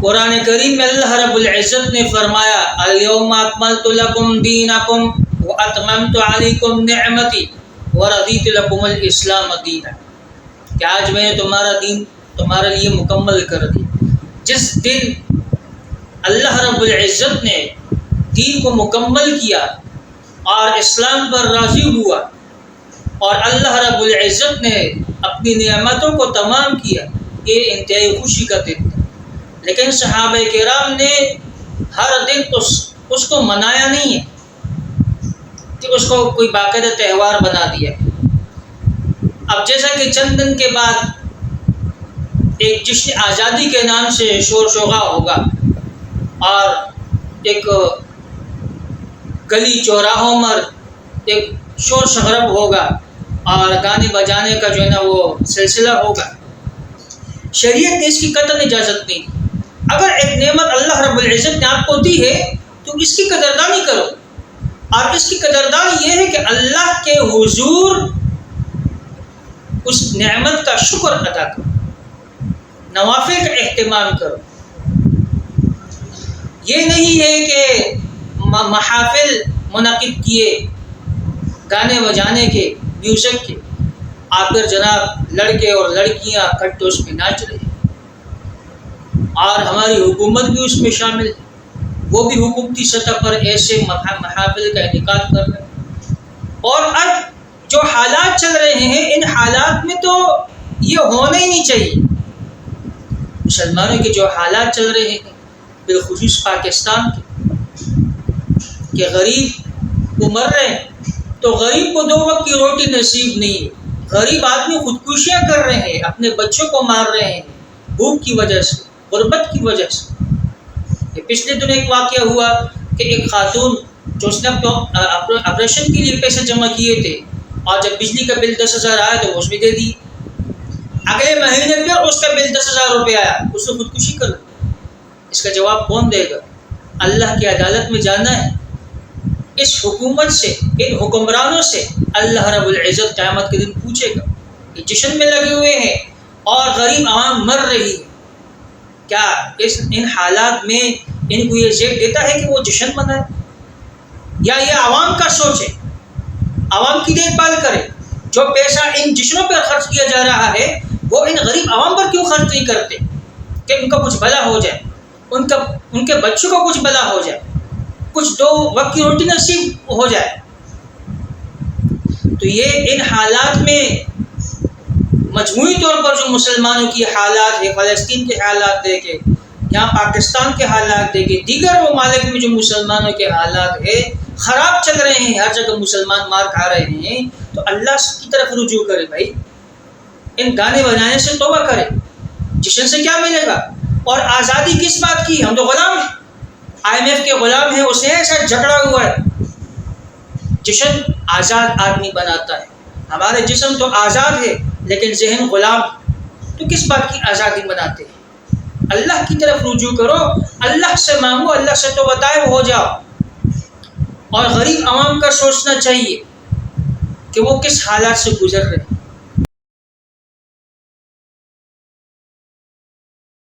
قرآن کریم میں اللہ رب العزت نے فرمایا الیوم اکملت لکم دینکم واتممت علیکم نعمتی ورضیت لکم الاسلام دینا، کہ آج میں نے تمہارا دین تمہارے لیے مکمل کر دیا۔ جس دن اللہ رب العزت نے دین کو مکمل کیا اور اسلام پر راضی ہوا اور اللہ رب العزت نے اپنی نعمتوں کو تمام کیا، یہ انتہائی خوشی کا دن تھا۔ لیکن صحابہ کرام نے ہر دن اس کو منایا نہیں ہے کہ اس کو کوئی باقاعدہ تہوار بنا دیا۔ اب جیسا کہ چند دن کے بعد ایک جشن آزادی کے نام سے شور شوغا ہوگا اور ایک گلی چوراہوں میں ایک شور شغرب ہوگا اور گانے بجانے کا جو ہے نا وہ سلسلہ ہوگا، شریعت نے اس کی قطعاً اجازت نہیں۔ اگر ایک نعمت اللہ رب العزت نے آپ کو دی ہے تو اس کی قدردانی کرو، اور اس کی قدردانی یہ ہے کہ اللہ کے حضور اس نعمت کا شکر ادا کرو، نوافل کا اہتمام کرو۔ یہ نہیں ہے کہ محافل منعقد کیے گانے بجانے کے، میوزک کے، آپ پھر جناب لڑکے اور لڑکیاں اکٹھے اس میں ناچ رہے ہیں، اور ہماری حکومت بھی اس میں شامل ہے، وہ بھی حکومتی سطح پر ایسے محافل کا انعقاد کر رہے ہیں۔ اور اب جو حالات چل رہے ہیں ان حالات میں تو یہ ہونا ہی نہیں چاہیے۔ مسلمانوں کے جو حالات چل رہے ہیں بالخصوص پاکستان کے، کہ غریب کو مر رہے ہیں تو غریب کو 2 وقت کی روٹی نصیب نہیں ہے، غریب آدمی خودکشیاں کر رہے ہیں، اپنے بچوں کو مار رہے ہیں بھوک کی وجہ سے، غربت کی وجہ سے۔ پچھلے دن ایک واقعہ ہوا کہ ایک خاتون جو اس نے آپریشن کے لیے پیسے جمع کیے تھے اور جب بجلی کا بل 10,000 آیا تو اس میں دے دی، اگلے مہینے میں اس کا بل 10,000 روپے آیا، اس نے خودکشی کر لی۔ اس کا جواب کون دے گا؟ اللہ کی عدالت میں جانا ہے۔ اس حکومت سے، ان حکمرانوں سے اللہ رب العزت قیامت کے دن پوچھے گا کہ جشن میں لگے ہوئے ہیں اور غریب عوام مر رہی ہے، کیا ان حالات میں ان کو یہ زیب دیتا ہے کہ وہ جشن منائے؟ یا یہ عوام کا سوچ ہے، عوام کی دیکھ بھال کرے؟ جو پیسہ ان جشنوں پر خرچ کیا جا رہا ہے وہ ان غریب عوام پر کیوں خرچ نہیں کرتے کہ ان کا کچھ بھلا ہو جائے، ان کے بچوں کو کچھ بھلا ہو جائے، کچھ 2 وقت کی روٹی نصیب ہو جائے۔ تو یہ ان حالات میں مجموعی طور پر جو مسلمانوں کی حالات ہے، فلسطین کے حالات دیکھے، یہاں پاکستان کے حالات دیکھے، دیگر ممالک میں جو مسلمانوں کے حالات ہے خراب چل رہے ہیں، ہر جگہ مسلمان مار کھا رہے ہیں، تو اللہ کی طرف رجوع کرے بھائی، ان گانے بجانے سے توبہ کرے۔ جشن سے کیا ملے گا؟ اور آزادی کس بات کی؟ ہم تو غلام ہیں، IMF کے غلام ہیں، اسے ایسا جھگڑا ہوا ہے۔ جشن آزاد آدمی بناتا ہے، ہمارے جسم تو آزاد ہے لیکن ذہن غلام، تو کس بات کی آزادی بناتے ہیں؟ اللہ کی طرف رجوع کرو، اللہ سے مانگو، اللہ سے تو طائب ہو جاؤ۔ اور غریب عوام کا سوچنا چاہیے کہ وہ کس حالات سے گزر رہے ہیں۔